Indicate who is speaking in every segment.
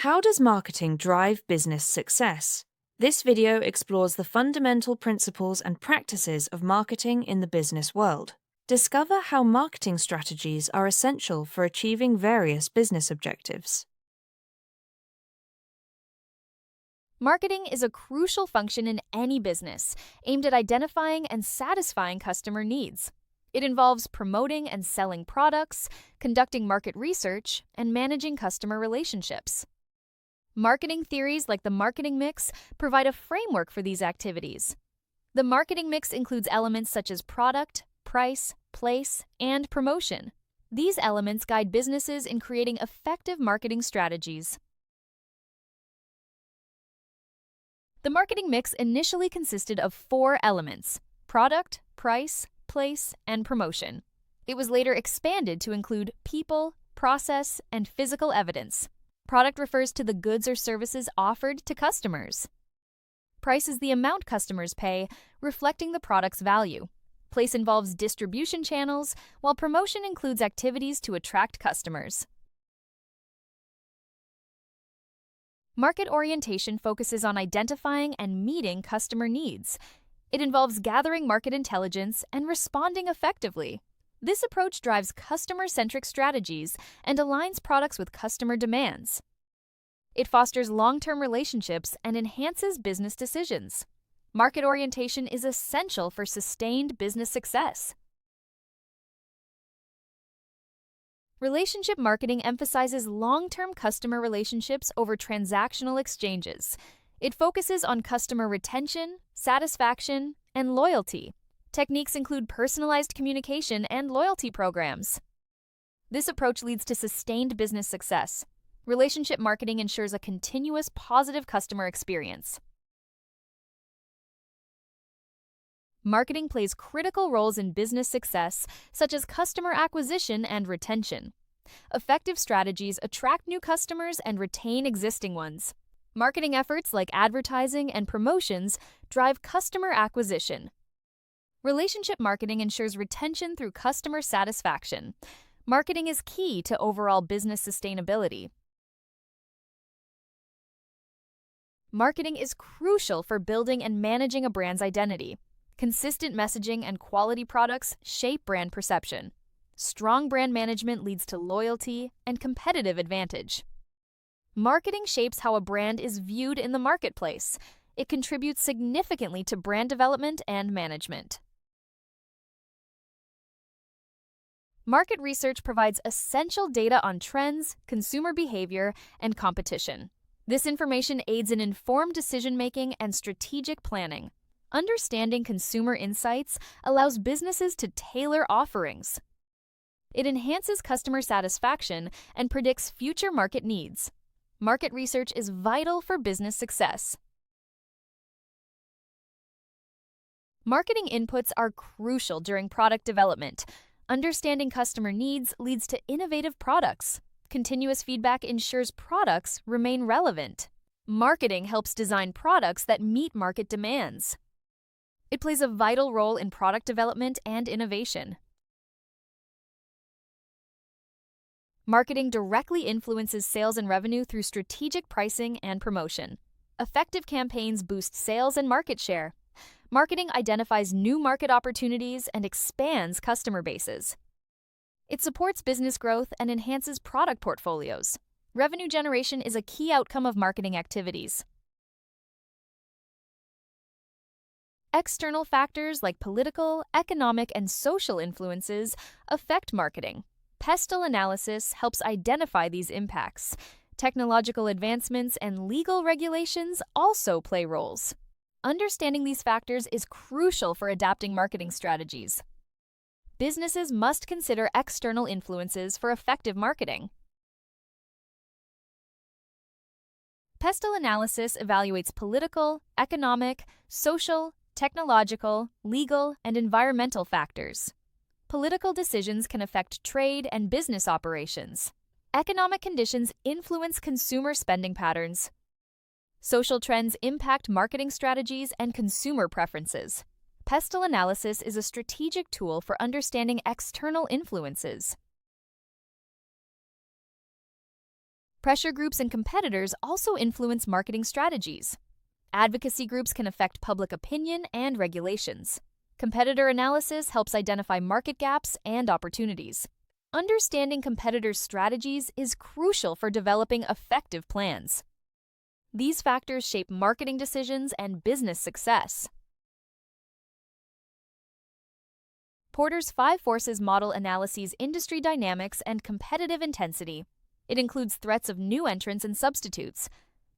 Speaker 1: How does marketing drive business success? This video explores the fundamental principles and practices of marketing in the business world. Discover how marketing strategies are essential for achieving various business objectives.
Speaker 2: Marketing is a crucial function in any business, aimed at identifying and satisfying customer needs. It involves promoting and selling products, conducting market research, and managing customer relationships. Marketing theories like the marketing mix provide a framework for these activities. The marketing mix includes elements such as product, price, place, and promotion. These elements guide businesses in creating effective marketing strategies. The marketing mix initially consisted of 4 elements: product, price, place, and promotion. It was later expanded to include people, process, and physical evidence. Product refers to the goods or services offered to customers. Price is the amount customers pay, reflecting the product's value. Place involves distribution channels, while promotion includes activities to attract customers. Market orientation focuses on identifying and meeting customer needs. It involves gathering market intelligence and responding effectively. This approach drives customer-centric strategies and aligns products with customer demands. It fosters long-term relationships and enhances business decisions. Market orientation is essential for sustained business success. Relationship marketing emphasizes long-term customer relationships over transactional exchanges. It focuses on customer retention, satisfaction, and loyalty. Techniques include personalized communication and loyalty programs. This approach leads to sustained business success. Relationship marketing ensures a continuous positive customer experience. Marketing plays critical roles in business success, such as customer acquisition and retention. Effective strategies attract new customers and retain existing ones. Marketing efforts like advertising and promotions drive customer acquisition. Relationship marketing ensures retention through customer satisfaction. Marketing is key to overall business sustainability. Marketing is crucial for building and managing a brand's identity. Consistent messaging and quality products shape brand perception. Strong brand management leads to loyalty and competitive advantage. Marketing shapes how a brand is viewed in the marketplace. It contributes significantly to brand development and management. Market research provides essential data on trends, consumer behavior, and competition. This information aids in informed decision-making and strategic planning. Understanding consumer insights allows businesses to tailor offerings. It enhances customer satisfaction and predicts future market needs. Market research is vital for business success. Marketing inputs are crucial during product development. Understanding customer needs leads to innovative products. Continuous feedback ensures products remain relevant. Marketing helps design products that meet market demands. It plays a vital role in product development and innovation. Marketing directly influences sales and revenue through strategic pricing and promotion. Effective campaigns boost sales and market share. Marketing identifies new market opportunities and expands customer bases. It supports business growth and enhances product portfolios. Revenue generation is a key outcome of marketing activities. External factors like political, economic, and social influences affect marketing. Pestle analysis helps identify these impacts. Technological advancements and legal regulations also play roles. Understanding these factors is crucial for adapting marketing strategies. Businesses must consider external influences for effective marketing. Pestle analysis evaluates political, economic, social, technological, legal, and environmental factors. Political decisions can affect trade and business operations. Economic conditions influence consumer spending patterns. Social trends impact marketing strategies and consumer preferences. Pestle analysis is a strategic tool for understanding external influences. Pressure groups and competitors also influence marketing strategies. Advocacy groups can affect public opinion and regulations. Competitor analysis helps identify market gaps and opportunities. Understanding competitors' strategies is crucial for developing effective plans. These factors shape marketing decisions and business success. Porter's 5 Forces model analyses industry dynamics and competitive intensity. It includes threats of new entrants and substitutes.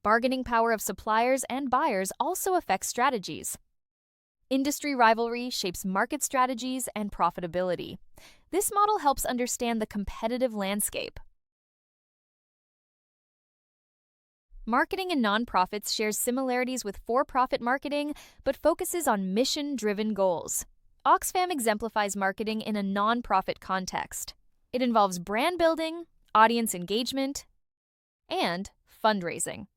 Speaker 2: Bargaining power of suppliers and buyers also affects strategies. Industry rivalry shapes market strategies and profitability. This model helps understand the competitive landscape. Marketing in nonprofits shares similarities with for-profit marketing, but focuses on mission-driven goals. Oxfam exemplifies marketing in a nonprofit context. It involves brand building, audience engagement, and fundraising.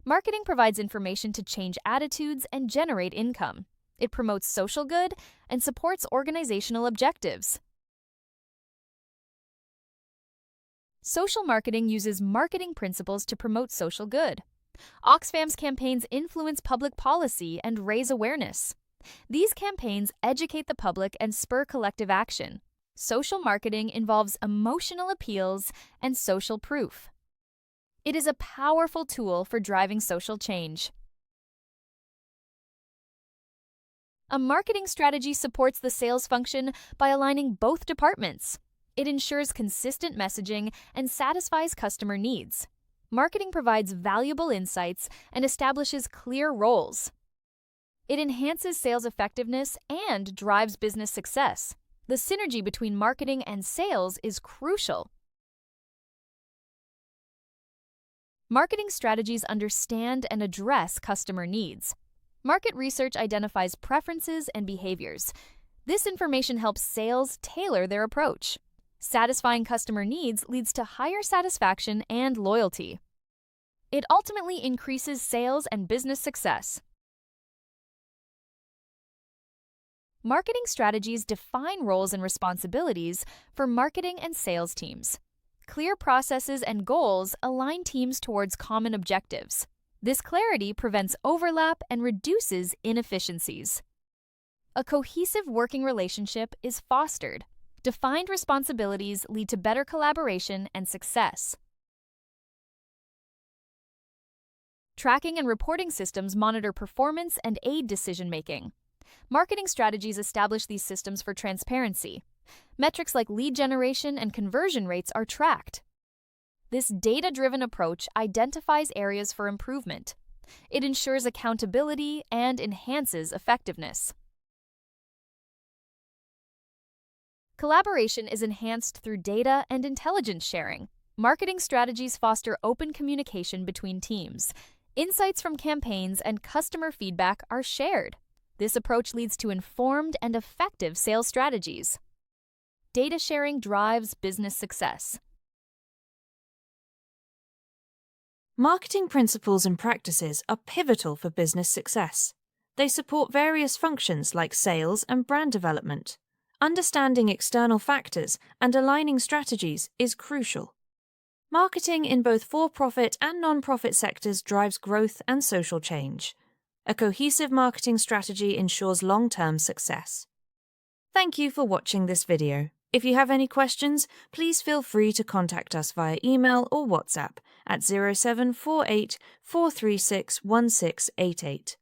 Speaker 2: Marketing provides information to change attitudes and generate income. It promotes social good and supports organizational objectives. Social marketing uses marketing principles to promote social good. Oxfam's campaigns influence public policy and raise awareness. These campaigns educate the public and spur collective action. Social marketing involves emotional appeals and social proof. It is a powerful tool for driving social change. A marketing strategy supports the sales function by aligning both departments. It ensures consistent messaging and satisfies customer needs. Marketing provides valuable insights and establishes clear roles. It enhances sales effectiveness and drives business success. The synergy between marketing and sales is crucial. Marketing strategies understand and address customer needs. Market research identifies preferences and behaviors. This information helps sales tailor their approach. Satisfying customer needs leads to higher satisfaction and loyalty. It ultimately increases sales and business success. Marketing strategies define roles and responsibilities for marketing and sales teams. Clear processes and goals align teams towards common objectives. This clarity prevents overlap and reduces inefficiencies. A cohesive working relationship is fostered. Defined responsibilities lead to better collaboration and success. Tracking and reporting systems monitor performance and aid decision-making. Marketing strategies establish these systems for transparency. Metrics like lead generation and conversion rates are tracked. This data-driven approach identifies areas for improvement. It ensures accountability and enhances effectiveness. Collaboration is enhanced through data and intelligence sharing. Marketing strategies foster open communication between teams. Insights from campaigns and customer feedback are shared. This approach leads to informed and effective sales strategies. Data sharing drives business success.
Speaker 1: Marketing principles and practices are pivotal for business success. They support various functions like sales and brand development. Understanding external factors and aligning strategies is crucial. Marketing in both for-profit and non-profit sectors drives growth and social change. A cohesive marketing strategy ensures long-term success. Thank you for watching this video. If you have any questions, please feel free to contact us via email or WhatsApp at 0748 436 1688.